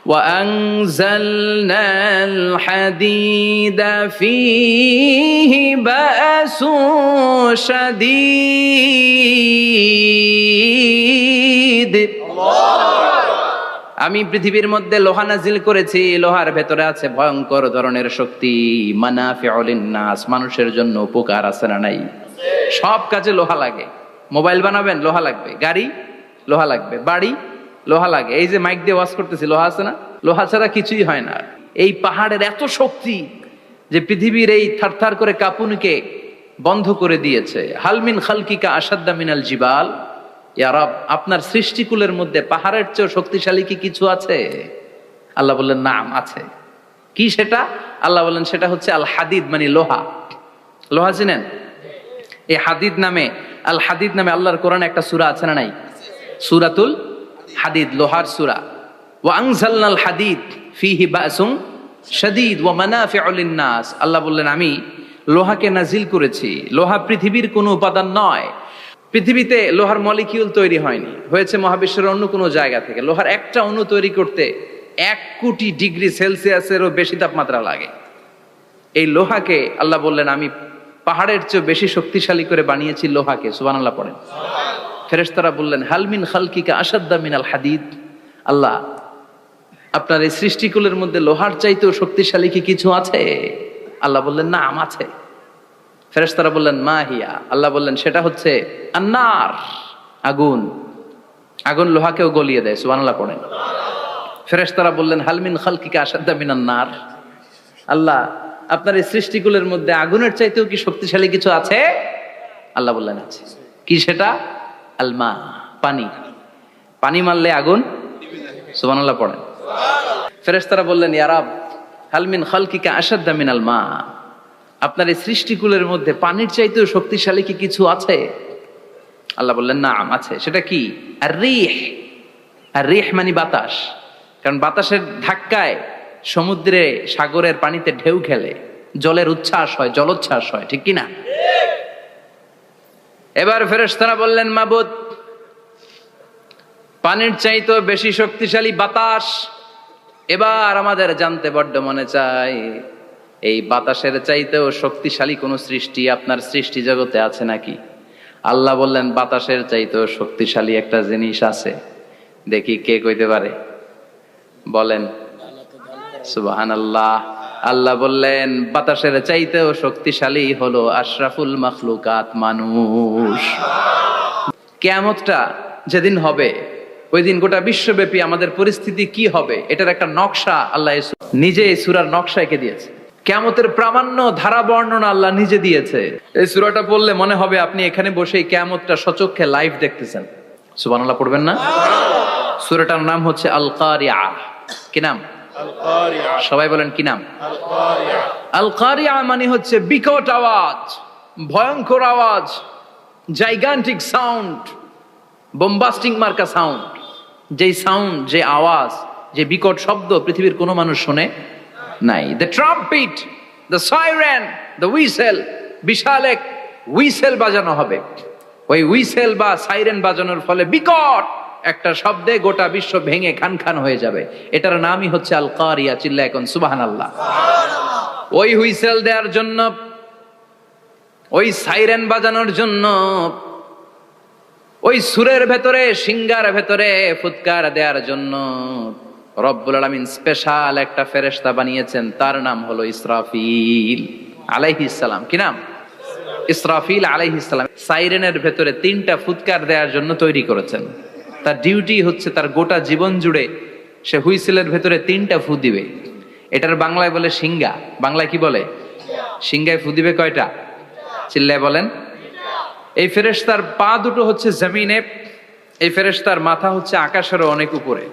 وأنزلنا الحديد فيه بأس شديد আমি পৃথিবীর মধ্যে লোহা নাজিল করেছি, লোহার ভেতরে আছে ভয়ঙ্কর ধরনের শক্তি। মানাফিউল লিন্নাস, মানুষের জন্য উপকার আছে না নাই? সব কাজে লোহা লাগে। মোবাইল বানাবেন, লোহা লাগবে। গাড়ি, লোহা লাগবে। বাড়ি, লোহা লাগে। এই যে মাইক দিয়ে ওয়াজ করতেছি, লোহা আছে না? লোহা ছাড়া কিছুই হয় না। এই পাহাড়ের এত শক্তি যে পৃথিবীর এই থারথার করে কাঁপুনিকে বন্ধ করে দিয়েছে। হালমিন খালকিকা আসাদ্দা মিনাল জিবাল, ইয়া রব, আপনার সৃষ্টিকুলের মধ্যে পাহাড়ের চেয়ে শক্তিশালী কি কিছু আছে? আল্লাহ বললেন নাম আছে। কি সেটা? আল্লাহ বললেন সেটা হচ্ছে আল হাদিদ, মানে লোহা। লোহা চিনেন? এই হাদিদ নামে, আল হাদিদ নামে আল্লাহর কোরআনে একটা সূরা আছে না নাই? সূরাতুল হাদিদ, লোহার সূরা। ওয়া আনজালনাল হাদিদ ফীহি বাসুন শাদীদ ওয়া মানাফিউ লিন-নাস। আল্লাহ বললেন আমি লোহাকে নাজিল করেছি। লোহা পৃথিবীর কোনো উপাদান নয়। পৃথিবীতে লোহার মলিকিউল তৈরি হয়নি, হয়েছে মহাবিশ্বের অন্য কোনো জায়গা থেকে। লোহার একটা অণু তৈরি করতে 1 কোটি ডিগ্রি সেলসিয়াসেরও বেশি তাপমাত্রা লাগে। এই লোহাকে আল্লাহ বললেন আমি পাহাড়ের চেয়ে বেশি শক্তিশালী করে বানিয়েছি লোহাকে। সুবহানাল্লাহ পড়েন। ফেরেশতারা বললেন হালমিন খালকিকা আসাদ্দা মিনাল হাদিদ। আল্লাহ, আপনার এই সৃষ্টিকুলের মধ্যে লোহার চাইতেও শক্তিশালী কি কিছু আছে? আল্লাহ বললেন নাম আছে। ফেরেশতারা বললেন মা হিয়া। আল্লাহ বললেন সেটা হচ্ছে আন্নার, আগুন। আগুন লোহাকেও গলিয়ে দেয়। সুবহানাল্লাহ পড়েন। ফেরেশতারা বললেন হালমিন খালকিকা আসাদ্দা মিনান নার। আল্লাহ, আপনার এই সৃষ্টিকুলের মধ্যে আগুনের চাইতেও কি শক্তিশালী কিছু আছে? আল্লাহ বললেন আছে। কি সেটা? আলমা, পানি। পানি মারলে আগুন। সুবহানাল্লাহ পড়েন। ফেরেশতারা বললেন ইয়া রব, হালমিন খালকিকা আসাদ্দা মিনাল মা, আপনার এই সৃষ্টিকুলের মধ্যে পানির চাইতেও শক্তিশালী কি কিছু আছে? আল্লাহ বললেন নাম আছে। সেটা কি? আর রিহ। আর রিহ মানে বাতাস। কারণ বাতাসের ধাক্কায় সমুদ্রে, সাগরের পানিতে ঢেউ খেলে, জলের উচ্ছ্বাস হয়, জলোচ্ছ্বাস হয়, ঠিক কিনা? এবার ফেরেশতারা বললেন মাবুদ, পানির চাইতেও বেশি শক্তিশালী বাতাস। এবার আমাদের জানতে বড্ড মনে চায়, এই বাতাসের চাইতেও শক্তিশালী কোন সৃষ্টি আপনার সৃষ্টি জগতে আছে নাকি? আল্লাহ বললেন বাতাসের চাইতেও শক্তিশালী একটা জিনিস আছে। দেখি কে কইতে পারে, বলেন। সুবহানাল্লাহ। আল্লাহ বললেন বাতাসের চাইতেও শক্তিশালী হলো আশরাফুল মাখলুকাত, মানুষ। কিয়ামতটা যেদিন হবে, ওই দিন গোটা বিশ্বব্যাপী আমাদের পরিস্থিতি কি হবে এটার একটা নকশা আল্লাহ নিজে এই সূরার নকশা এঁকে দিয়েছে। কিয়ামতের প্রামাণ্য ধারা বর্ণনা আল্লাহ নিজে দিয়েছে। এই সূরাটা পড়লে মনে হবে আপনি এখানে বসে কিয়ামতটা সচক্ষে লাইভ দেখতেছেন। সুবহানাল্লাহ পড়বেন না? সূরাটার নাম হচ্ছে আল কারিয়া। কি নাম? আল কারিয়া। সবাই বলেন কি নাম? আল কারিয়া। আল কারিয়া মানে হচ্ছে বিকট আওয়াজ, ভয়ঙ্কর আওয়াজ, জাইগান্টিক সাউন্ড, বোম্বাস্টিং মার্কা সাউন্ড। যেই সাউন্ড, যে আওয়াজ, যে বিকট শব্দ পৃথিবীর কোনো মানুষ শুনে নাই। The trumpet, the siren, the whistle, বিশাল এক হুইসেল বাজানো হবে। ওই হুইসেল বা সাইরেন বাজানোর ফলে বিকট একটা শব্দে গোটা বিশ্ব ভেঙে খান খান হয়ে যাবে। এটার নামই হচ্ছে আল কারিয়া। চিল্লা এখন সুবহানাল্লাহ। ওই হুইসেল দেওয়ার জন্য, ওই সাইরেন বাজানোর জন্য, ওই সুরের ভেতরে, সিঙ্গার ভেতরে ফুৎকার দেওয়ার জন্য রব্বুল আলামিন স্পেশাল একটা ফেরেশতা বানিয়েছেন। তার নাম হলো ইসরাফিল আলাইহিস সালাম। কি নাম? ইসরাফিল আলাইহিস সালাম। সাইরেনের ভেতরে 3টা ফুৎকার দেওয়ার জন্য তৈরি করেছেন। তার ডিউটি হচ্ছে তার গোটা জীবন জুড়ে সে হুইসেলের ভেতরে 3টা ফু দিবে। এটার বাংলায় বলে সিঙ্গা। বাংলায় কি বলে? সিঙ্গায় ফু দিবে কয়টা? চিল্লায় বলেন। এই ফেরেশতার পা দুটো হচ্ছে জমিনে, এই ফেরেশতার মাথা হচ্ছে আকাশেরও অনেক উপরে।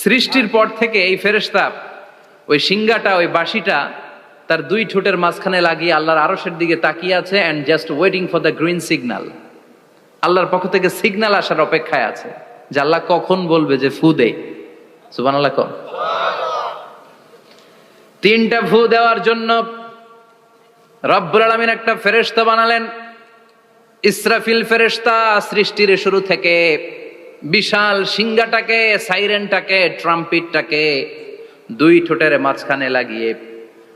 সৃষ্টির পর থেকে এই ফেরেশতা ওই সিঙ্গাটা, ওই বাঁশিটা তার 2 ঠোঁটের মাঝখানে লাগিয়ে আল্লাহর আরশের দিকে তাকিয়ে আছে, and just waiting for the green signal. আল্লাহর পক্ষ থেকে সিগন্যাল আসার অপেক্ষায় আছে যে আল্লাহ কখন বলবে যে ফু দে। সুবহানাল্লাহ। 3টা ফু দেওয়ার জন্য রব্বুল আলামিন একটা ফেরেশতা বানালেন। ইসরাফিল ফেরেশতা সৃষ্টির শুরু থেকে বিশাল সিংহাটাকে, সাইরেনটাকে, ট্রাম্পিটটাকে দুই ঠোঁটের মাঝখানে লাগিয়ে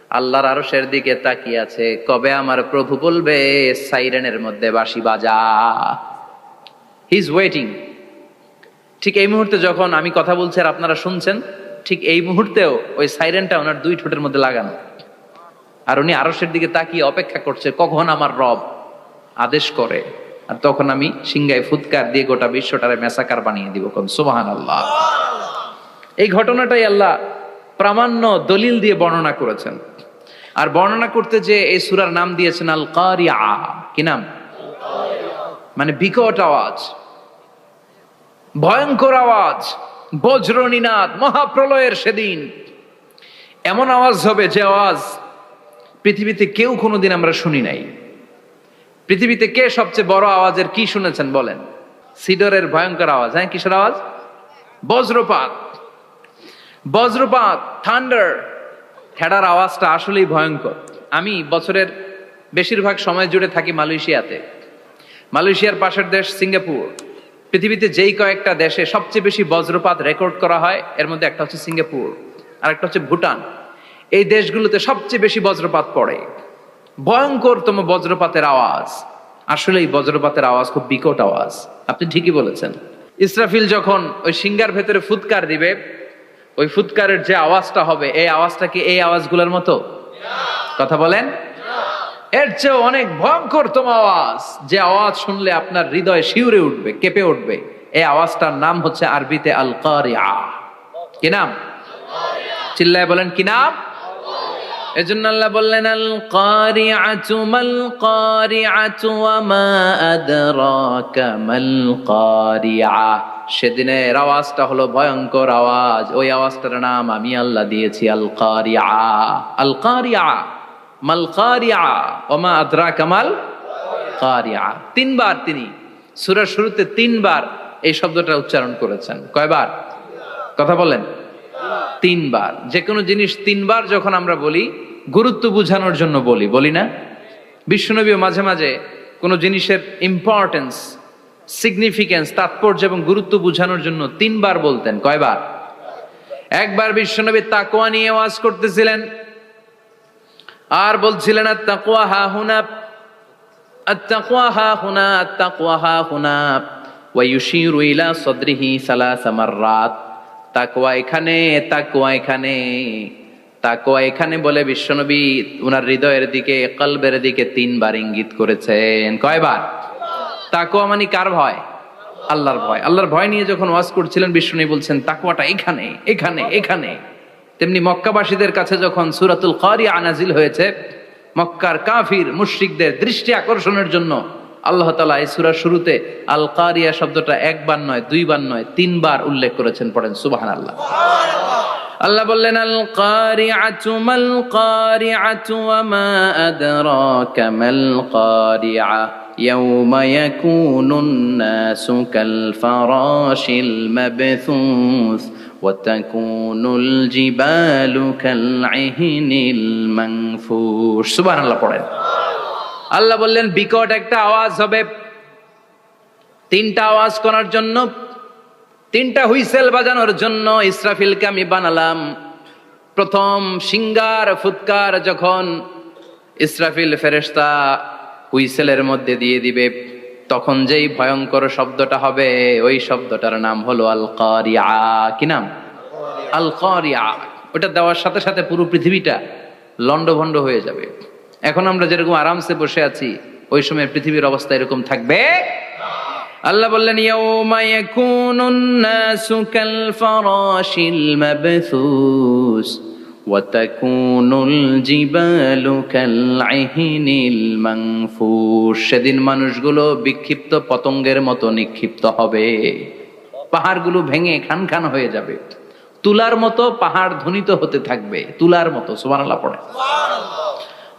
আল্লাহর আরশের দিকে তাকিয়ে আছে। কবে আমার প্রভু বলবে সাইরেনের মধ্যে বাঁশি বাজা। He is waiting. ঠিক এই মুহূর্তে যখন আমি কথা বলছি আর আপনারা শুনছেন, ঠিক এই মুহূর্তেও ওই সাইরেনটা ওনার দুই ঠোঁটের মধ্যে লাগানো, আর উনি আরশের দিকে তাকিয়ে অপেক্ষা করছে কখন আমার রব আদেশ করে, আর তখন আমি সিংহায় ফুৎকার দিয়ে গোটা বিশ্বটারে মেসাকার বানিয়ে দিব। কোন সুবহানাল্লাহ। এই ঘটনাটাই আল্লাহ প্রামাণ্য দলিল দিয়ে বর্ণনা করেছেন। আর বর্ণনা করতে যে এই সূরার নাম দিয়েছেন আল কারিয়া। কি নাম? মানে বিকট আওয়াজ, ভয়ঙ্কর আওয়াজ, বজ্রনীনাদ, মহাপ্রলয়ের সেদিন এমন আওয়াজ হবে যে আওয়াজ পৃথিবীতে কেউ কোনোদিন আমরা শুনি নাই। পৃথিবীতে কে সবচেয়ে বড় আওয়াজের কি শুনেছেন বলেন? সিডরের ভয়ঙ্কর আওয়াজ। হ্যাঁ, কিসের আওয়াজ? বজ্রপাত। বজ্রপাত, থান্ডার। ঠেডার আওয়াজটা আসলেই ভয়ঙ্কর। আমি বছরের বেশিরভাগ সময় জুড়ে থাকি মালয়েশিয়াতে। মালয়েশিয়ার পাশের দেশ সিঙ্গাপুর। পৃথিবীতে যেই কয়েকটা দেশে সবচেয়ে বেশি বজ্রপাত রেকর্ড করা হয় এর মধ্যে একটা হচ্ছে সিঙ্গাপুর, আর একটা হচ্ছে ভুটান। এই দেশগুলোতে সবচেয়ে বেশি বজ্রপাত পড়ে। ভয়ঙ্করতম বজ্রপাতের আওয়াজ। আসলে এই বজ্রপাতের আওয়াজ খুব বিকট আওয়াজ। আপনি ঠিকই বলেছেন। ইসরাফিল যখন ওই সিংহার ভেতরে ফুৎকার দিবে, ওই ফুৎকারের যে আওয়াজটা হবে, এই আওয়াজটা কি এই আওয়াজগুলোর মতো? কথা বলেন। এর চেয়ে অনেক ভয়ঙ্করতম আওয়াজ, যে আওয়াজ শুনলে আপনার হৃদয় শিউরে উঠবে, কেঁপে উঠবে। এই আওয়াজটার নাম হচ্ছে আরবিতে আল কারিয়া। কি নাম? চিল্লায় বলেন কি নাম? এজন্য আল্লাহ বললেন আল কারিআতু মাল কারিআতু ওয়া মা আদরাকা মাল কারিআ। সেদিনের আওয়াজটা হলো ভয়ঙ্কর আওয়াজ। ওই আওয়াজটার নাম আমি আল্লাহ দিয়েছি আল কারিআ। আল কারিআ মাল কারিআ ওয়া মা আদরাকা মাল কারিআ। তিনবার তিনি সূরার শুরুতে তিনবার এই শব্দটা উচ্চারণ করেছেন। কয়বার? কথা বলেন। তিনবার। যে কোনো জিনিস তিনবার যখন আমরা বলি গুরুত্ব বোঝানোর জন্য বলি, বলি না? বিশ্বনবীও মাঝে মাঝে কোনো জিনিসের ইম্পর্টেন্স, সিগনিফিকেন্স, তাৎপর্য এবং গুরুত্ব বোঝানোর জন্য তিনবার বলতেন। কয়বার? একবার বিশ্বনবী তাকওয়া নিয়ে ওয়াজ করতেছিলেন আর বলছিলেন আত-তাকওয়া হা হুনা, আত-তাকওয়া হা হুনা, আত-তাকওয়া হা হুনা ওয়া ইউশিরু ইলা সাদরিহি সালাসা মাররাত। তাকওয়া এখানে, তাকওয়া এখানে, তাকওয়া এখানে বলে বিশ্বনবী উনার হৃদয়ের দিকে, কলবের দিকে তিনবার ইঙ্গিত করেছেন। কয়বার? তাকওয়া মানে কার ভয়? আল্লাহর ভয়। আল্লাহর ভয় নিয়ে যখন ওয়াজ করছিলেন বিশ্বনবী বলছেন তাকওয়াটা এখানে, এখানে, এখানে। তেমনি মক্কাবাসীদের কাছে যখন সূরাতুল কারিয়া নাজিল হয়েছে, মক্কার কাফির মুশরিকদের দৃষ্টি আকর্ষণের জন্য আল্লাহ তাআলা এই সূরার শুরুতে আল কারিয়া শব্দটা একবার নয়, দুইবার নয়, তিনবার উল্লেখ করেছেন। পড়েন সুবহানাল্লাহ। আল্লাহ বললেন আল কারিআতু মাল কারিআতু ওয়া মা আদরাকা মাল কারিআ ইয়াউমা ইয়াকুনুন নাসু কাল ফারাশিল মাবথুস ওয়া তাকুনুল জিবালু কাল ইহনিল মানফুশ। সুবহানাল্লাহ পড়েন। আল্লাহ বললেন বিকট একটা আওয়াজ হবে। তিনটা আওয়াজ করার জন্য, তিনটা হুইসেল বাজানোর জন্য ইসরাফিলকে আমি বানালাম। প্রথম সিংহার ফুৎকার যখন ইসরাফিল ফেরেশতা হুইসেলের মধ্যে দিয়ে দিবে, তখন যেই ভয়ঙ্কর শব্দটা হবে ওই শব্দটার নাম হলো আল কারিয়া। কি নাম? আল কারিয়া। ওটা দেওয়ার সাথে সাথে পুরো পৃথিবীটা লন্ডভন্ড হয়ে যাবে। এখন আমরা যেরকম আরামসে বসে আছি, ওই সময় পৃথিবীর অবস্থা এরকম থাকবে। আল্লাহ বললেন ইয়াউমা ইয়াকুনুন নাসু কাল ফারাশিল মাবথুস ওয়া তাকুনুল জিবালু কাল ইহনিল মানফুশ। সেদিন মানুষগুলো বিক্ষিপ্ত পতঙ্গের মতো নিক্ষিপ্ত হবে। পাহাড়গুলো ভেঙে খান খান হয়ে যাবে। তুলার মতো পাহাড় ধ্বনিত হতে থাকবে, তুলার মতো। সুবহানাল্লাহ পড়ে।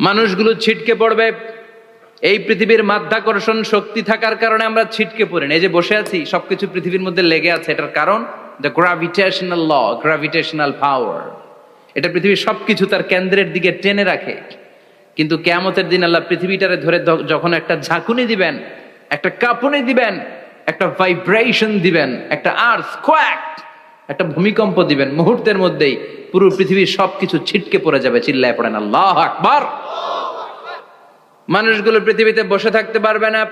মানুষগুলো ছিটকে পড়বে। এই পৃথিবীর মাধ্যাকর্ষণ শক্তি থাকার কারণে আমরা ছিটকে পড়ি না। এই যে বসে আছি, সবকিছু পৃথিবীর মধ্যে লেগে আছে। এটার কারণ দ্য গ্রাভিটেশনাল ল, গ্রাভিটেশনাল পাওয়ার। এটা পৃথিবীর সবকিছু তার কেন্দ্রের দিকে টেনে রাখে। কিন্তু কিয়ামতের দিন আল্লাহ পৃথিবীটারে ধরে যখন একটা ঝাঁকুনি দিবেন, একটা কাঁপুনি দিবেন, একটা ভাইব্রেশন দিবেন, একটা আর্থকোয়াক, একটা ভূমিকম্প দিবেন, মুহূর্তের মধ্যেই পুরো পৃথিবীর সবকিছু ছিটকে পড়ে যাবে। চিল্লায় পড়েন আল্লাহু আকবার। মানুষগুলো পৃথিবীতে বসে থাকতে পারবে না,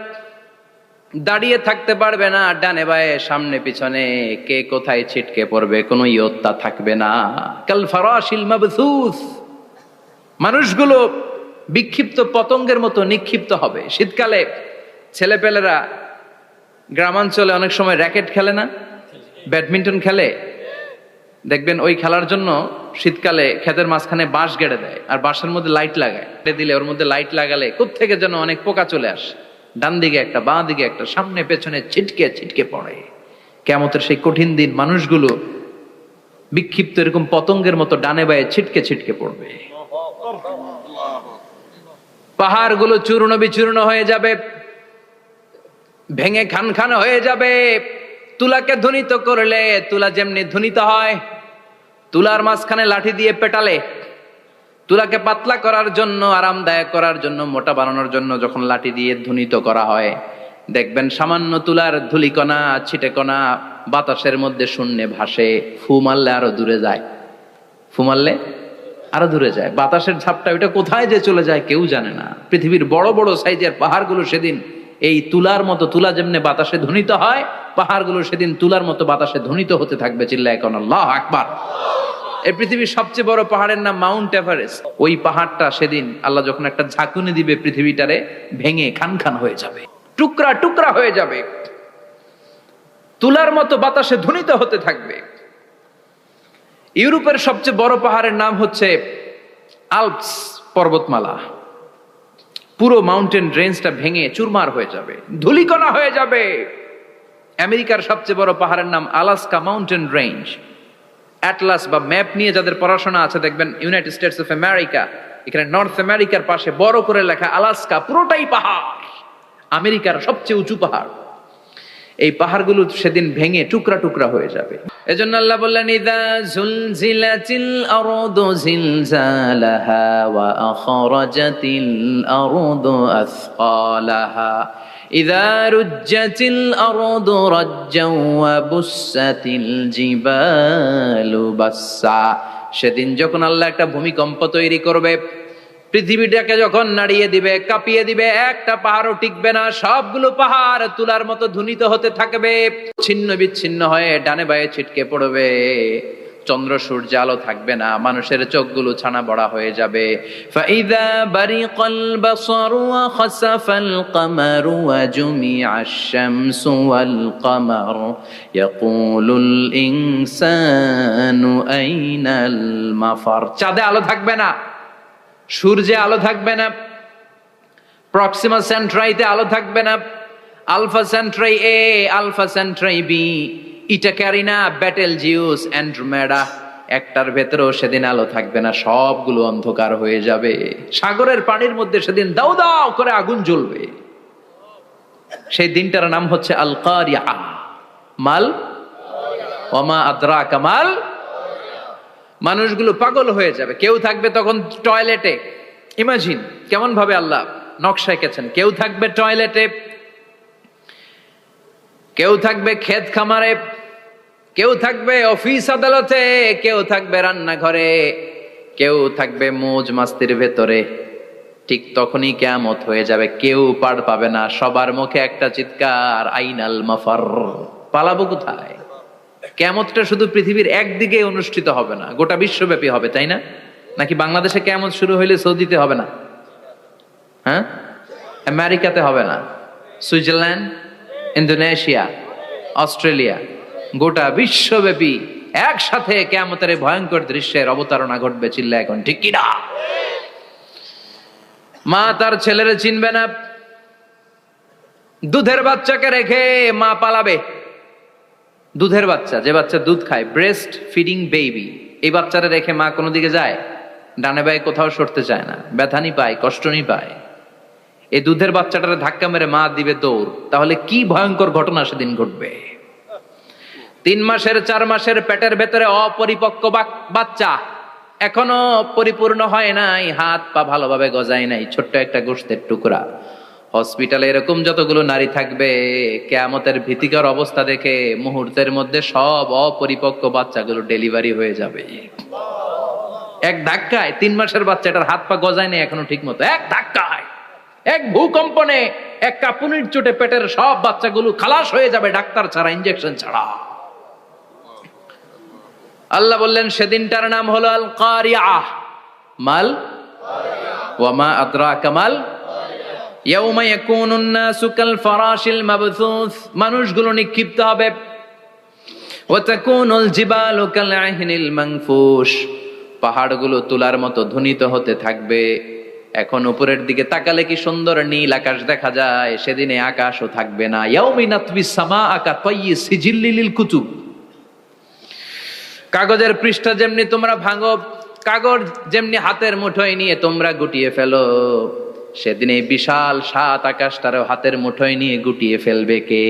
দাঁড়িয়ে থাকতে পারবে না, ডানে বায়ে সামনে পিছনে কে কোথায় ছিটকে পড়বে কোনো ইয়ত্তা থাকবে না। কাল ফারাশিল মাবথুস, মানুষগুলো বিক্ষিপ্ত পতঙ্গের মতো নিক্ষিপ্ত হবে। শীতকালে ছেলেপেলেরা গ্রামাঞ্চলে অনেক সময় র্যাকেট খেলে না, ব্যাডমিন্টন খেলে, দেখবেন ওই খেলার জন্য শীতকালে ক্ষেতের মাঝখানে বাঁশ গেড়ে দেয় আর বাঁশের মধ্যে লাইট লাগায়, দিলে ওর মধ্যে লাইট লাগালে কোত্থেকে যেন অনেক পোকা চলে আসে, ডান দিকে একটা বাঁ দিকে একটা, সামনে পেছনে ছিটকে ছিটকে পড়ে। কিয়ামতের সেই কঠিন দিন মানুষগুলো বিক্ষিপ্ত এরকম পতঙ্গের মতো ডানে বায়ে ছিটকে ছিটকে পড়বে। পাহাড়গুলো চূর্ণ বিচূর্ণ হয়ে যাবে, ভেঙে খান খান হয়ে যাবে। তুলাকে ধ্বনিত করলে তুলা যেমনি ধ্বনিত হয়, তুলার মাঝখানে লাঠি দিয়ে পেটালে, তুলাকে পাতলা করার জন্য, আরামদায়ক করার জন্য, মোটা বানানোর জন্য যখন লাঠি দিয়ে ধ্বনিত করা হয়, দেখবেন সামান্য তুলার ধুলিকণা ছিটেকণা বাতাসের মধ্যে শূন্যে ভাসে, ফু মারলে আরো দূরে যায়, ফু মারলে আরো দূরে যায়। বাতাসের ঝাপটা ওইটা কোথায় যে চলে যায় কেউ জানে না। পৃথিবীর বড় বড় সাইজের পাহাড়গুলো সেদিন এই তুলার মতো, তুলা যেমনি বাতাসে ধ্বনিত হয়, পাহাড়গুলো সেদিন তুলার মতো বাতাসে ধ্বনিত হতে থাকবে। চিল্লায় কোন আল্লাহু আকবার। এই পৃথিবীর সবচেয়ে বড় পাহাড়ের নাম মাউন্ট এভারেস্ট। ওই পাহাড়টা সেদিন আল্লাহ যখন একটা ঝাঁকুনি দিবে, পৃথিবীটারে ভেঙে খান খান হয়ে যাবে, টুকরা টুকরা হয়ে যাবে, তুলার মতো বাতাসে ধ্বনিত হতে থাকবে। ইউরোপের সবচেয়ে বড় পাহাড়ের নাম হচ্ছে আল্পস পর্বতমালা। পুরো মাউন্টেন রেঞ্জটা ভেঙে চুরমার হয়ে যাবে, ধূলিকণা হয়ে যাবে। আমেরিকার সবচেয়ে বড় পাহাড়ের নাম আলাস্কা মাউন্টেন রেঞ্জ। অ্যাটলাস বা ম্যাপ নিয়ে যাদের পড়াশোনা আছে দেখবেন ইউনাইটেড স্টেটস অফ আমেরিকা, এখানে নর্থ আমেরিকার পাশে বড় করে লেখা আলাস্কা, পুরোটাই পাহাড়, আমেরিকার সবচেয়ে উঁচু পাহাড়। এই পাহাড়গুলো সেদিন ভেঙে টুকরা টুকরা হয়ে যাবে। এজন্য আল্লাহ বললেন, ইযা যুলজিলাতিল আরদু জিলজালাহা ওয়া আখরাজাতিল আরদু আসকালাহা ইযা রুজ্জাতিল আরদু রাজ্জাও ওয়া বুসাতিল জিবালু বাসসা। সেদিন যখন আল্লাহ একটা ভূমিকম্প তৈরি করবে, পৃথিবীটাকে যখন নাড়িয়ে দিবে, কাঁপিয়ে দিবে, একটা পাহাড়ও টিকবে না, সবগুলো পাহাড় তুলার মতো ধ্বনিত হতে থাকবে, ছিন্ন বিচ্ছিন্ন হয়ে ডানে বায়ে ছিটকে পড়বে। চন্দ্র সূর্য আলো থাকবে না, মানুষের চোখগুলো ছানা বড়া হয়ে যাবে। ফাইদা বারিকাল বাসারু ওয়া খাসাফাল কামারু ওয়া জুমিআশ শামসু ওয়াল কামার ইয়াকুলুল ইনসানু আইনাল মাফার। চাঁদে আলো থাকবে না, সূর্যে আলো থাকবে না, প্রক্সিমা সেন্ট্রাইতে আলো থাকবে না, আলফা সেন্ট্রাই এ, আলফা সেন্ট্রাই বি, ইটা ক্যারিনা, ব্যাটেল জিউস, অ্যান্ড্রোমেডা, একটার ভেতরেও সেদিন আলো থাকবে না, সবগুলো অন্ধকার হয়ে যাবে। সাগরের পানির মধ্যে সেদিন দাউ দাউ করে আগুন জ্বলবে। সেই দিনটার নাম হচ্ছে আল কারিয়া। মাল ওয়ামা আদরাকা মাল। মানুষগুলো পাগল হয়ে যাবে। কেউ থাকবে তখন টয়লেটে, ইমাজিন কেমন ভাবে আল্লাহ নকশা এঁকেছেন। কেউ থাকবে টয়লেটে, কেউ থাকবে ক্ষেত খামারে, কেউ থাকবে অফিস আদালতে, কেউ থাকবে রান্নাঘরে, কেউ থাকবে মৌজ মাস্তির ভেতরে। ঠিক তখনই কিয়ামত হয়ে যাবে, কেউ পার পাবে না, সবার মুখে একটা চিৎকার, আইনাল মাফার। পালাবো কোথায়? কিয়ামতটা শুধু পৃথিবীর একদিকে অনুষ্ঠিত হবে না, গোটা বিশ্বব্যাপী হবে, তাই না? নাকি বাংলাদেশে কিয়ামত শুরু হইলে সৌদিতে হবে না? হ্যাঁ, আমেরিকাতে হবে না, সুইজারল্যান্ড, ইন্দোনেশিয়া, অস্ট্রেলিয়া, গোটা বিশ্বব্যাপী একসাথে কিয়ামতের ভয়ঙ্কর দৃশ্যের অবতারণা ঘটবে। চিল্লা এখন ঠিক কিনা? মা তার ছেলেরে চিনবে না, দুধের বাচ্চাকে রেখে মা পালাবে। দুধের বাচ্চা, যে বাচ্চা দুধ খায়, ব্রেস্ট ফিডিং বেবি, এই বাচ্চারা রেখে মা কোনো দিকে যায়? ডানে বায়ে কোথাও সরতে চায় না, ব্যথানি পায়, কষ্টনি পায়। এই দুধের বাচ্চাটারে ধাক্কা মেরে মা দিবে দৌড়। তাহলে কি ভয়ঙ্কর ঘটনা সেদিন ঘটবে। 3 মাসের 4 মাসের পেটের ভেতরে অপরিপক্ক বাচ্চা, এখনো পরিপূর্ণ হয় নাই, হাত পা ভালোভাবে গজায় নাই, ছোট্ট একটা গোশতের টুকরা, হসপিটালে এরকম যতগুলো নারী থাকবে, কিয়ামতের ভীতিকর অবস্থা দেখে মুহূর্তের মধ্যে সব অপরিপক্ক বাচ্চাগুলো ডেলিভারি হয়ে যাবে। এক ধাক্কায় 3 মাসের বাচ্চাটার হাত পা গজায় নেই এখনো ঠিক মতো, এক ধাক্কায়, এক ভূকম্পনে, এক কাঁপুনির চোটে পেটের সব বাচ্চাগুলো খালাস হয়ে যাবে ডাক্তার ছাড়া, ইনজেকশন ছাড়া। আল্লাহ বললেন সেদিনটার নাম হলো আল কারিআহ। মাল ওয়া মা আদরাকা মাল ইয়াউমা ইয়াকুনুন নাসু কাল ফারাশিল মাবথুস, মানুষগুলো নিক্ষিপ্ত হবে। ওয়া তাকুনুল জিবালু কাল আহিনিল মানফুশ, পাহাড়গুলো তুলার মতো ধ্বনিত হতে থাকবে। এখন উপরের দিকে তাকালে কি সুন্দর নীল আকাশ দেখা যায়, সেদিনে আকাশও থাকবে না। ইয়াউমি নাতবিস সামাআ কাতাইয়ি সিজিল্লিল লিল কুতুব, কাগজের পৃষ্ঠা যেমনি তোমরা ভাঙো, কাগজ যেমনি হাতের মুঠোয় নিয়ে তোমরা গুটিয়ে ফেলো, সেদিন এই বিশাল 7 আকাশটারও হাতের মুঠোয় নিয়ে গুটিয়ে ফেলবে কে?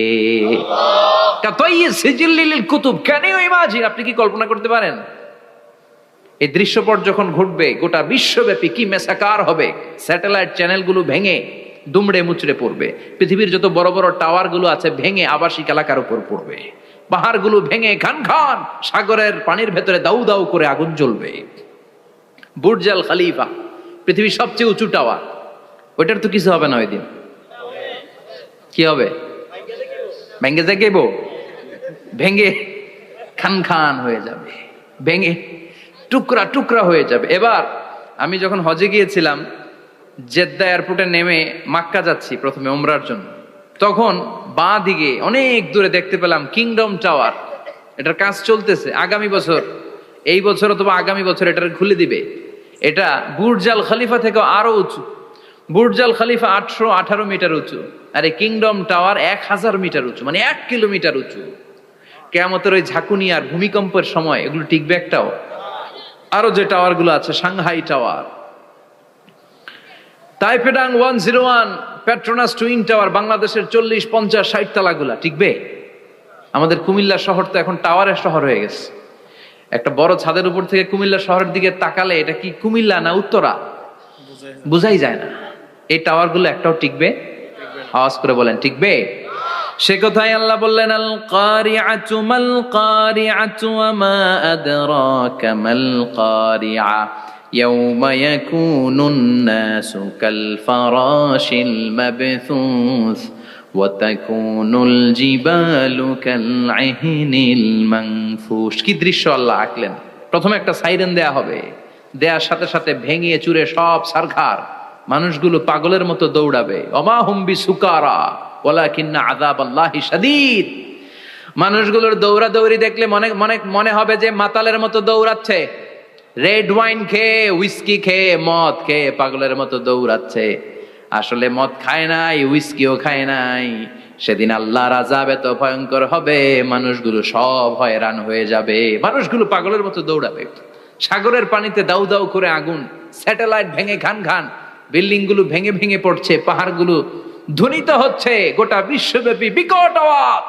কাতাইয়ি সিজিল্লিল লিল কুতুব, ক্যান ইউ ইমাজিন? আপনি কি কল্পনা করতে পারেন এই দৃশ্যপট যখন ঘটবে গোটা বিশ্বব্যাপী কি মেসাকার হবে? স্যাটেলাইট চ্যানেলগুলো ভেঙে দুমড়ে মুচড়ে পড়বে, পৃথিবীর যত বড় বড় টাওয়ার গুলো আছে ভেঙে আবাসিক এলাকার উপর পড়বে, পাহাড়গুলো ভেঙে খান খান সাগরের পানির ভেতরে দাউ দাউ করে আগুন জ্বলবে। বুর্জ আল খলিফা, পৃথিবীর সবচেয়ে উঁচু টাওয়ার, ওইটার তো কিছু হবে না, ওই দিন কি হবে? ভেঙে যাইব, ভেঙে খান খান হয়ে যাবে, ভেঙে টুকরা টুকরা হয়ে যাবে। এবার আমি যখন হজে গিয়েছিলাম, জেদ্দা এয়ারপোর্টে নেমে মক্কা যাচ্ছি প্রথমে উমরার জন্য, তখন বাঁ দিকে অনেক দূরে দেখতে পেলাম কিংডম টাওয়ার। এটার কাজ চলতেছে, আগামী বছর, এই বছর অথবা আগামী বছর এটার খুলে দিবে। এটা বুর্জ আল খলিফা থেকে আরো উঁচু। বুর্জ আল খলিফা 818 মিটার উঁচু, আর এই কিংডম টাওয়ার 1000 মিটার উঁচু, মানে 1 কিলোমিটার উঁচু। কিয়ামতের ওই ঝাঁকুনি আর ভূমিকম্পের সময় এগুলো টিকবে একটাও? আরো যে টাওয়ার গুলো আছে, সাংহাই টাওয়ার, তাইপেডাং 101, পেট্রোনাস টুইন টাওয়ার, বাংলাদেশের 40, 50, 60 তলা গুলা টিকবে? আমাদের কুমিল্লা শহর তো এখন টাওয়ারের শহর হয়ে গেছে। একটা বড় ছাদের উপর থেকে কুমিল্লা শহরের দিকে তাকালে এটা কি কুমিল্লা না উত্তরা বুঝাই যায় না। এই টাওয়ার গুলো একটাও টিকবে? আওয়াজ করে বলেন টিকবে? সে কথাই আল্লাহ বললেন আল কারিআতু মাল কারিআতু ওয়া মা আদরাকা মাল কারিআ ইয়াউমা ইয়াকুনুন নাসু কাল ফারাশিল মাবথুস ওয়া তাকুনুল জিবালু কাল আহিনিল মানফুশ। কি দৃশ্য আল্লাহ আঁকলেন! প্রথমে একটা সাইরেন দেয়া হবে, দেয়ার সাথে সাথে ভেঙে চুরে সব সারখার, মানুষগুলো পাগলের মতো দৌড়াবে। ওমা হুম বিসুকারা ওয়ালাকিন্না আযাবাল্লাহি শাদীদ। মানুষগুলোর দৌড়াদৌড়ি দেখলে মনে হবে যে মাতালের মতো দৌড়াচ্ছে, রেড ওয়াইন খেয়ে, হুইস্কি খেয়ে, মদ খেয়ে পাগলের মতো দৌড়াচ্ছে। আসলে মদ খায় নাই, হুইস্কিও খায় নাই। সেদিন আল্লাহর আযাব এত ভয়ঙ্কর হবে, মানুষগুলো সব হয়রান হয়ে যাবে, মানুষগুলো পাগলের মতো দৌড়াবে। সাগরের পানিতে দাউ দাউ করে আগুন, স্যাটেলাইট ভেঙে খান খান, বিল্ডিং গুলো ভেঙে ভেঙে পড়ছে, পাহাড়গুলো ধ্বনিত হচ্ছে, গোটা বিশ্বব্যাপী বিকট আওয়াজ।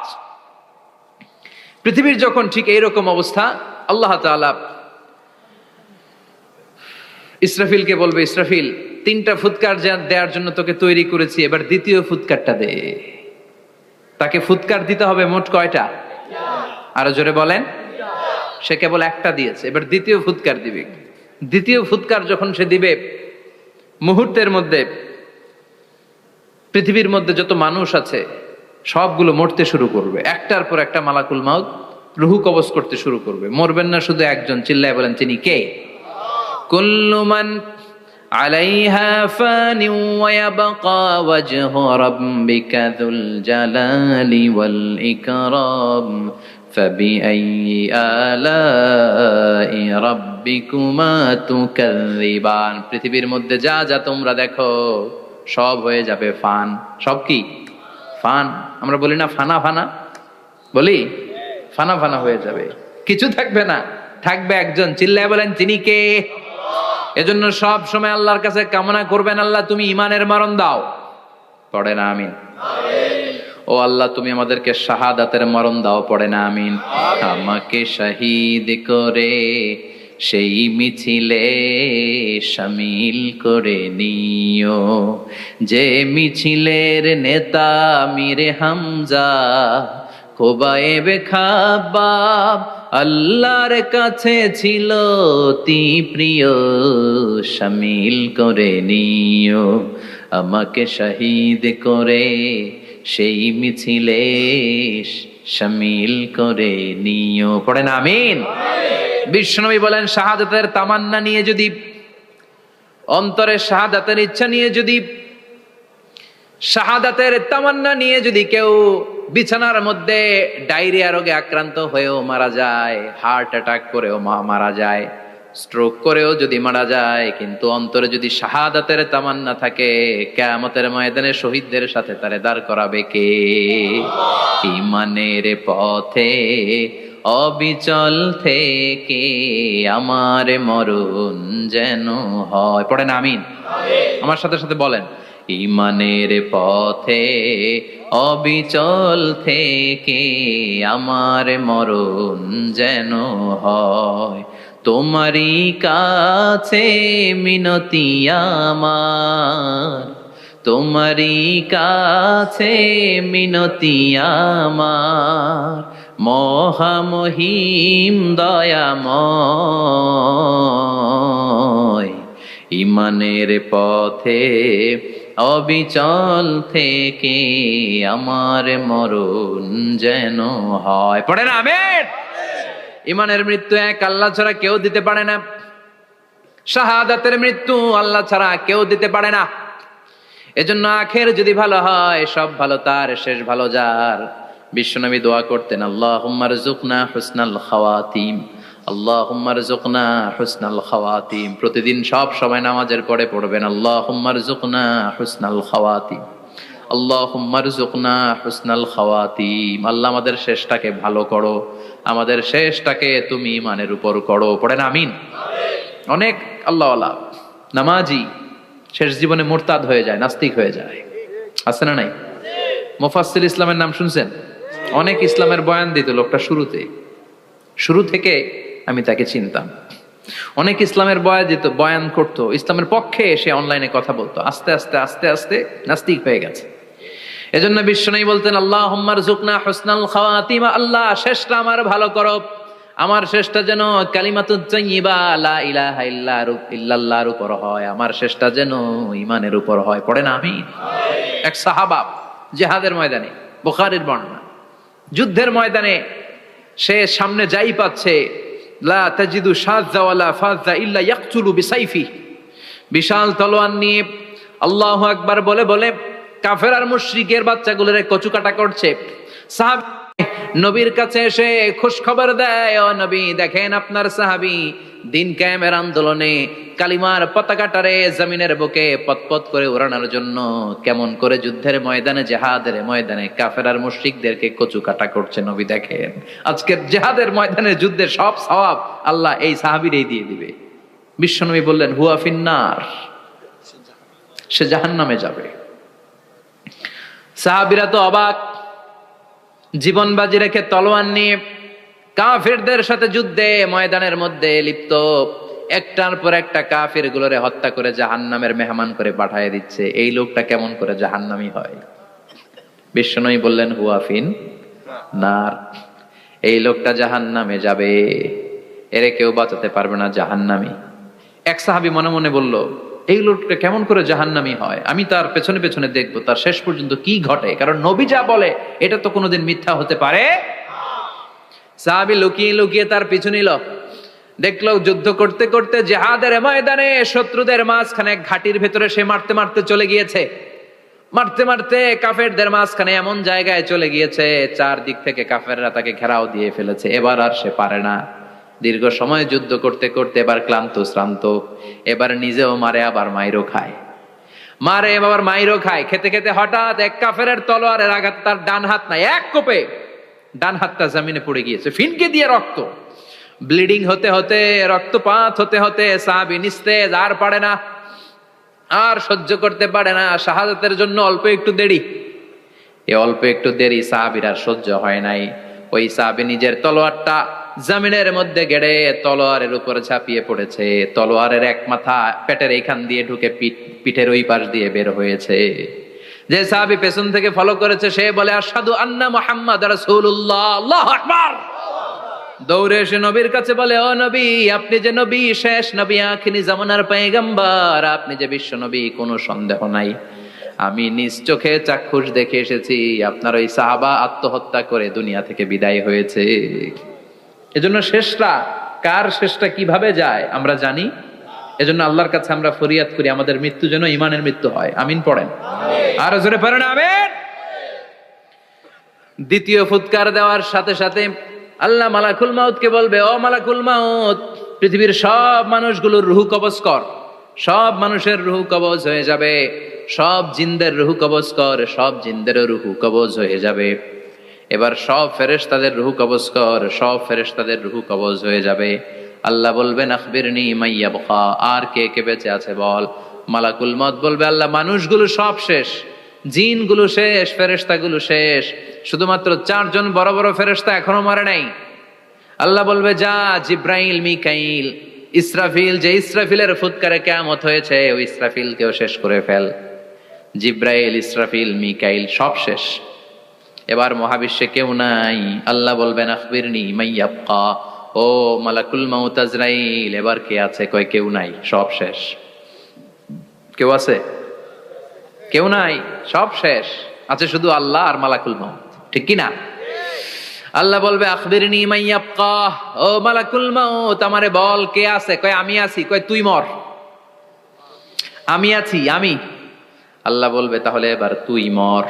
পৃথিবীর যখন ঠিক এইরকম অবস্থা, আল্লাহ তাআলা ইসরাফিলকে বলবে, ইসরাফিল 3টা ফুৎকার দেওয়ার জন্য তোকে তৈরি করেছি, এবার দ্বিতীয় ফুৎকারটা দে। তাকে ফুৎকার দিতে হবে মোট কয়টা? আরো জোরে বলেন। সে কেবল একটা দিয়েছে, এবার দ্বিতীয় ফুৎকার দিবে। দ্বিতীয় ফুৎকার যখন সে দিবে, মুহূর্তের মধ্যে পৃথিবীর মধ্যে যত মানুষ আছে সবগুলো মরতে শুরু করবে, একটার পর একটা মালাকুল মাউত রুহু কবজ করতে শুরু করবে। মরবেন না শুধু একজন, চিল্লায় বলেন তিনি কে? কুল্লু মান আলাইহা ফানি ওয়া ইয়াবকা ওয়াজহু রাব্বিকা যুল জালালি ওয়াল ইকরাম ফাবিআইয়ি আলাই রাব্বিকুমা তুকাযযিবান। পৃথিবীর মধ্যে যা যা তোমরা দেখো সব হয়ে যাবে ফান। সব কি? ফান। আমরা বলি না ফানা ফানা, বলি ফানা ফানা হয়ে যাবে, কিছু থাকবে না, থাকবে একজন, চিল্লায় বলেন তিনি কে? এজন্য সব সময় আল্লাহর কাছে কামনা করবেন, আল্লাহ তুমি ঈমানের মরণ দাও। পড়ে না আমিন? ও আল্লাহ তুমি আমাদেরকে শাহাদাতের মরণ দাও। পড়ে না আমিন? আমাকে শহীদ করে সেই মিছিলে শামিল করে নিও। যে মিছিলের নেতা মীরে হামজা, খোবায়েবে খাব্বাব আল্লাহর কাছে ছিল অতি প্রিয়, শামিল করে নিও। আমাকে শহীদ করে সেই মিছিলে শামিল করে নিও। পড়েন আমিন। বিশ্বনবী বলেন, শাহাদাতের তামান্না নিয়ে যদি, অন্তরে শাহাদাতের ইচ্ছা নিয়ে যদি, শাহাদাতের তামান্না নিয়ে যদি কেউ বিছানার মধ্যে ডায়রিয়া রোগে আক্রান্ত হয়েও মারা যায়, হার্ট অ্যাটাক করেও মারা যায়, স্ট্রোক করেও যদি মারা যায়, কিন্তু অন্তরে যদি শাহাদাতের তামান্না থাকে, কিয়ামতের ময়দানে শহীদদের সাথে তারে দাঁড় করাবে কে? ঈমানের পথে অবিচল থেকে আমার মরণ যেন হয়। পড়েন আমিন। আমার সাথে সাথে বলেন, ঈমানের পথে অবিচল থেকে আমার মরণ যেন হয়। তোমারই কাছে মিনতি আমার, তোমারই কাছে মিনতি আমার, মহামহিম দয়াময়। ঈমানের পথে অবিচল থেকে আমার মরণ যেন হয়। পড়েন আমিন। ঈমানের মৃত্যু এক, আল্লাহ ছাড়া কেউ দিতে পারে না। শাহাদাতের মৃত্যু আল্লাহ ছাড়া কেউ দিতে পারে না। এজন্য আখের যদি ভালো হয়, সব ভালো তার, শেষ ভালো যার। বিশ্বনবী দোয়া করতেন, আল্লাহুম্মা রযুকনা হুসনাল খাওয়াতিম, আল্লাহুম্মা রযুকনা হুসনাল খাওয়াতিম। প্রতিদিন সব সময় নামাজের পরে পড়বেন, আল্লাহুম্মা রযুকনা হুসনাল খাওয়াতিম, আল্লাহুম্মা রযুকনা হুসনাল খাওয়াতিম। আল্লাহ আমাদের শেষটাকে ভালো করো, আমাদের শেষটাকে তুমি ঈমানের উপর করো। পড়েন আমিন। অনেক আল্লাহওয়ালা নামাজি শেষ জীবনে মুরতাদ হয়ে যায়, নাস্তিক হয়ে যায়, আছে না নাই? মুফাসসির ইসলামের নাম শুনছেন? অনেক ইসলামের বয়ান দিত লোকটা শুরু থেকে আমি তাকে চিনতাম। অনেক ইসলামের বয়ান করতো, ইসলামের পক্ষে এসে অনলাইনে কথা বলতো। আস্তে আস্তে আস্তে আস্তে নাস্তিক হয়ে গেছে। এজন্য বিশ্বনবী বলতেন, আল্লাহুম্মা রযুকনা হুসনাল খাওয়াতিম, আল্লাহ শেষটা আমার ভালো করো, আমার শেষটা যেন কালিমাতুত তাইয়্যিবা লা ইলাহা ইল্লাল্লাহর উপর হয়, আমার শেষটা যেন ঈমানের উপর হয়। পড়েন আমিন। এক সাহাবা জিহাদের ময়দানে, বুখারীর বর্ণনা, যুদ্ধের ময়দানে সে সামনে যাই পাচ্ছে, লা তাজিদু শাযযা ওয়ালা ফাযযা ইল্লা ইয়াকতুলু বিসাইফি, বিশাল তলোয়ার নিয়ে আল্লাহু আকবার বলে বলে কাফের আর মুশরিকের বাচ্চাগুলোরে কচুকাটা করছে। সাহাবী নবীর কাছে এসে খুশ খবর দেয়, ও নবী দেখেন আপনার সাহাবী দিন কায়েমের আন্দোলনে কালিমার পতাকাটারে জমিনের বুকে পতপত করে উড়ানোর জন্য কেমন করে যুদ্ধের ময়দানে, জিহাদের ময়দানে কাফের আর মুশরিকদেরকে কচুকাটা করছে। নবী দেখেন আজকের জিহাদের ময়দানে যুদ্ধের সব সওয়াব আল্লাহ এই সাহাবীরই দিয়ে দিবে। বিশ্বনবী বললেন, হুয়া ফিন্নার, সে জাহান্নামে যাবে। সাহাবীরা তো অবাক, জীবন বাজি রেখে তলোয়ার নিয়ে কাফেরদের সাথে যুদ্ধে ময়দানের মধ্যে লিপ্ত, একটার পর একটা কাফের গুলোরে হত্যা করে জাহান্নামের মেহমান করে পাঠিয়ে দিচ্ছে। এই লোকটা কেমন করে জাহান্নামী হয়? বিশ্বনবী বললেন, হুয়া ফিন নার, এই লোকটা জাহান্নামে যাবে, এরে কেউ বাঁচাতে পারবে না, জাহান্নামী। এক সাহাবী মনে মনে বলল, এই লোকটা কেমন করে জাহান্নামী হয়, আমি তার পেছনে পেছনে দেখবো তার শেষ পর্যন্ত কি ঘটে, কারণ নবী যা বলে এটা তো কোনোদিন মিথ্যা হতে পারে। সাহাবী লুকিয়ে লুকিয়ে তার পিছু নিল, দেখলো যুদ্ধ করতে করতে জিহাদের ময়দানে শত্রুদের মাঝখানে ঘাটির ভেতরে সে মারতে মারতে চলে গিয়েছে, মারতে মারতে কাফেরদের মাঝখানে এমন জায়গায় চলে গিয়েছে চারদিক থেকে কাফেররা তাকে ঘেরাও দিয়ে ফেলেছে। এবার আর সে পারে না, দীর্ঘ সময় যুদ্ধ করতে করতে এবার ক্লান্ত শ্রান্ত, এবার নিজেও মারে আবার মাইরও খায়, মারে আবার মাইরও খায়। খেতে খেতে হঠাৎ এক কাফেরের তলোয়ারের আঘাত তার ডান হাত নাই, এক কোপে ডান হাতটা জমিনে পড়ে গিয়েছে, ফিনকে দিয়ে রক্ত, ব্লিডিং হতে হতে, রক্তপাত হতে হতে সাহাবী নিস্তেজ, আর পারে না, আর সহ্য করতে পারে না। শাহাদাতের জন্য অল্প একটু দেরি, এই অল্প একটু দেরি সাহাবীর আর সহ্য হয় নাই। ওই সাহাবী নিজের তলোয়ারটা জমিনের মধ্যে গেড়ে তলোয়ারের উপরে ঝাঁপিয়ে পড়েছে। তলোয়ারের এক মাথা পেটের এইখান দিয়ে ঢুকে পিঠের ওই পাশ দিয়ে বের হয়েছে। যে সাহাবী পেছন থেকে ফলো করেছে সে বলে আশহাদু আন্না মুহাম্মাদ রাসূলুল্লাহ, আল্লাহু আকবার। দৌড়ে এসে নবীর কাছে বলে, ও নবী, আপনি যে নবী, শেষ নবী, আখিরি জামানার পয়গম্বর, আপনি যে বিশ্ব নবী, কোনো সন্দেহ নাই। আমি নিজ চোখে চাক্ষুষ দেখে এসেছি আপনার ওই সাহাবা আত্মহত্যা করে দুনিয়া থেকে বিদায় হয়েছে। এজন্য শেষটা কার, শেষটা কিভাবে যায় আমরা জানি। এজন্য আল্লাহর কাছে আমরা ফরিয়াদ করি আমাদের মৃত্যু যেন ঈমানের মৃত্যু হয়। আমিন পড়েন, আর জোরে পড়েন আমিন। দ্বিতীয় ফুৎকার দেওয়ার সাথে সাথে আল্লাহ মালাকুল মাউতকে বলবে, ও মালাকুল মাউত, পৃথিবীর সব মানুষগুলোর রূহ কবজ কর। সব মানুষের রূহ কবজ হয়ে যাবে। সব জিনদের রূহ কবজ কর। সব জিনদেরও রূহ কবজ হয়ে যাবে। এবার সব ফেরেশতাদের রূহ কবজ কর। সব ফেরেশতাদের রূহ কবজ হয়ে যাবে। আল্লাহ বলবেন আখবিরনি মাইয়াবকা, আর কে কে বেঁচে আছে বল। মালাকুল মউত বলবে, আল্লাহ মানুষগুলো সব শেষ, জিনগুলো শেষ, ফেরেশতাগুলো শেষ, শুধুমাত্র 4 জন বড় বড় ফেরেশতা এখনো মরে নাই। আল্লাহ বলবে, যা জিব্রাইল, মিকাইল, ইসরাফিল, যে ইসরাফিলের ফুৎকারে কিয়ামত হয়েছে ওই ইসরাফিলকেও শেষ করে ফেল। জিব্রাইল, ইসরাফিল, মিকাইল সব শেষ। এবার মহাবিশ্বে কেউ নাই। আল্লাহ বলবেন আখবিরনি মাইয়াবকা, ও মালাকুল মাউত আজরাইল, এবার কে আছে? কয় কেউ নাই, সব শেষ। কেউ আছে? কেউ নাই, সব শেষ। আছে শুধু আল্লাহ আর মালাকুল মাউত, ঠিক কি না? আল্লাহ বলবে আখবিরনি মাইয়াবকা, ও মালাকুল মাউত, আমারে বল কে আছে? কয় আমি আছি। কয় তুই মর। আমি আছি, আমি। আল্লাহ বলবে তাহলে এবার তুই মর।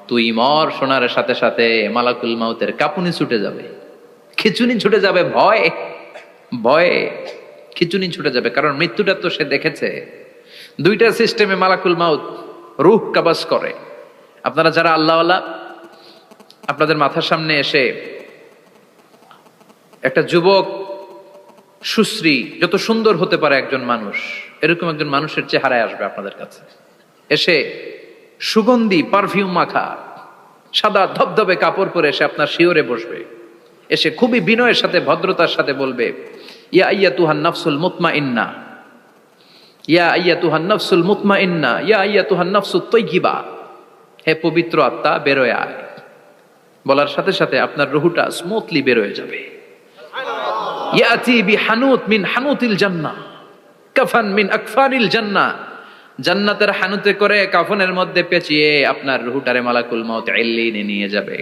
তুই মর শোনার সাথে সাথে মালাকুল মাউতের কাঁপুনি ছুটে যাবে, খিচুনি ছুটে যাবে, ভয় ভয়ে খিচুনি ছুটে যাবে। কারণ মৃত্যুটা তো সে দেখেছে। দুইটা সিস্টেমে মালাকুল মাউত রূহ কবজ করে। আপনারা যারা আল্লাহওয়ালা, আপনাদের মাথার সামনে এসে একটা যুবক, সুশ্রী, যত সুন্দর হতে পারে একজন মানুষ, এরকম একজন মানুষের চেহারায় আসবে আপনাদের কাছে। এসে সুগন্ধি পারফিউম মাখা সাদা ধবধবে কাপড় পরে এসে আপনার শিওরে বসবে। এসে খুবই বিনয়ের সাথে, ভদ্রতার সাথে বলবে, ইয়া আইয়াতুহান নাফসুল মুতমাইন্না, ইয়া আইয়াতুহান নাফসুল মুতমাইন্না, ইয়া আইয়াতুহান নাফসুত তাইয়্যিবা, হে পবিত্র আত্মা বেরোয় আয়। বলার সাথে সাথে আপনার রুহটা স্মুথলি বের হয়ে যাবে। ইয়াতি বিহানুত মিন হানুতিল জান্নাহ, কাফান মিন আকফানিল জান্নাহ, জান্নাতের হানুতে করে কাফনের মধ্যে পেঁচিয়ে আপনার রুহটারে মালাকুল মাউত ইল্লিনে নিয়ে যাবে।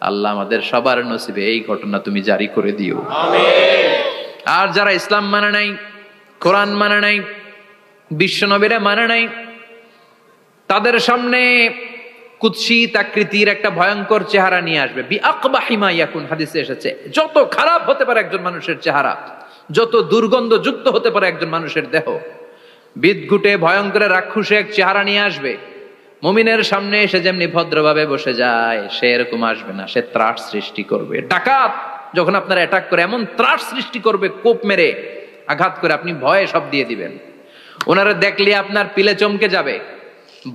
আল্লাহ আমাদের সবার নসিবে এই ঘটনা তুমি জারি করে দিও, আমিন। আর যারা ইসলাম মানে নাই, কোরআন মানে নাই, বিশ্ব নবীরা মানে নাই, তাদের সামনে কুৎসিত আকৃতির একটা ভয়ঙ্কর চেহারা নিয়ে আসবে। বিআকবাহি মা ইয়াকুন, হাদিসে এসেছে, যত খারাপ হতে পারে একজন মানুষের চেহারা, যত দুর্গন্ধযুক্ত হতে পারে একজন মানুষের দেহ, বিদঘুটে ভয়ঙ্কর রাক্ষসে এক চেহারা নিয়ে আসবে। মুমিনের সামনে এসে যেমনি ভদ্রভাবে বসে যায়, সে এরকম আসবে না। সে ত্রাস সৃষ্টি করবে। ডাকাত যখন আপনার অ্যাটাক করে এমন ত্রাস সৃষ্টি করবে, কোপ মেরে আঘাত করে আপনি ভয়ে সব দিয়ে দিবেন। ওনারা দেখলে আপনার পিলে চমকে যাবে।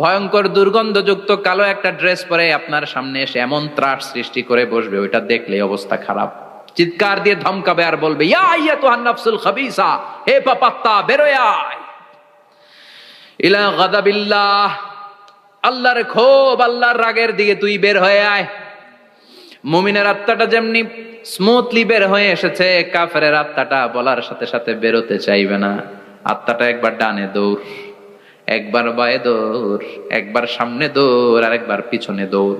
ভয়ঙ্কর দুর্গন্ধযুক্ত কালো একটা ড্রেস পরে আপনার সামনে এসে এমন ত্রাস সৃষ্টি করে বসবে, ওইটা দেখলে অবস্থা খারাপ। চিৎকার দিয়ে ধমকাবে আর বলবে, ইয়া আইয়াতুহান নাফসুল খাবিসা, হে পাপাত্তা বেরোয় আয় ইলা গাদাবিল্লাহ, আল্লাহর ক্ষোভ, আল্লাহর রাগের দিকে তুই বের হয়ে আয়। মুমিনের আত্মাটা যেমনি স্মুথলি বের হয়ে এসেছে, কাফেরের আত্মাটা বলার সাথে সাথে বেরোতে চাইবে না। আত্মাটা একবার ডানে দৌড়, একবার বায়ে দৌড়, একবার সামনে দৌড়, আর একবার পিছনে দৌড়।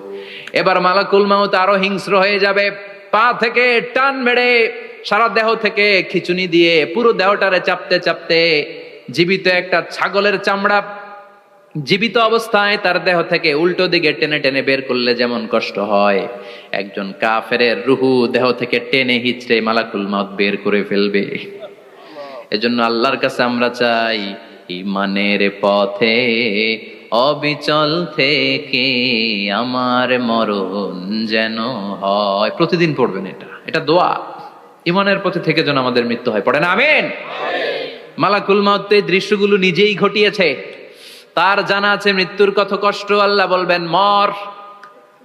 এবার মালাকুল মাউত আরো হিংস্র হয়ে যাবে। পা থেকে টান মেরে সারা দেহ থেকে খিচুনি দিয়ে পুরো দেহটারে চাপতে চাপতে জীবিত একটা ছাগলের চামড়া জীবিত অবস্থায় তার দেহ থেকে উল্টো দিকে টেনে টেনে বের করলে যেমন কষ্ট হয়, একজন কাফেরের রুহু দেহ থেকে টেনে হিচড়ে মালাকুল মাউত বের করে ফেলবে। এজন্য আল্লাহর কাছে আমরা চাই, ঈমানের পথে অবিচল থেকে আমার মরণ যেন হয়। প্রতিদিন পড়বেন এটা দোয়া। ঈমানের পথে থেকে যেন আমাদের মৃত্যু হয়। পড়েন আমিন। মালাকুল মাউত এই দৃশ্যগুলো নিজেই ঘটিয়েছে। তার জানা আছে মৃত্যুর কত কষ্ট। আল্লাহ বলবেন মর,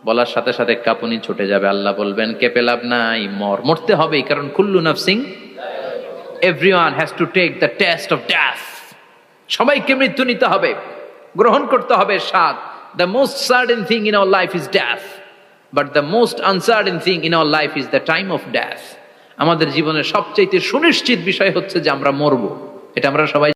বলার সাথে সাথে কাঁপুনি ছুটে যাবে, আল্লাহ বলবেন কেঁপে লাভ নাই, মরতে হবেই, কারণ কুল্লু নাফসিং, everyone has to take the test of death. সবাইকে মৃত্যু নিতে হবে, গ্রহণ করতে হবে স্বাদ। The most certain thing in our life is death, but the most uncertain thing in our life is the time of death. আমাদের জীবনের সবচেয়ে সুনিশ্চিত বিষয় হচ্ছে যে আমরা মরবো, এটা আমরা সবাই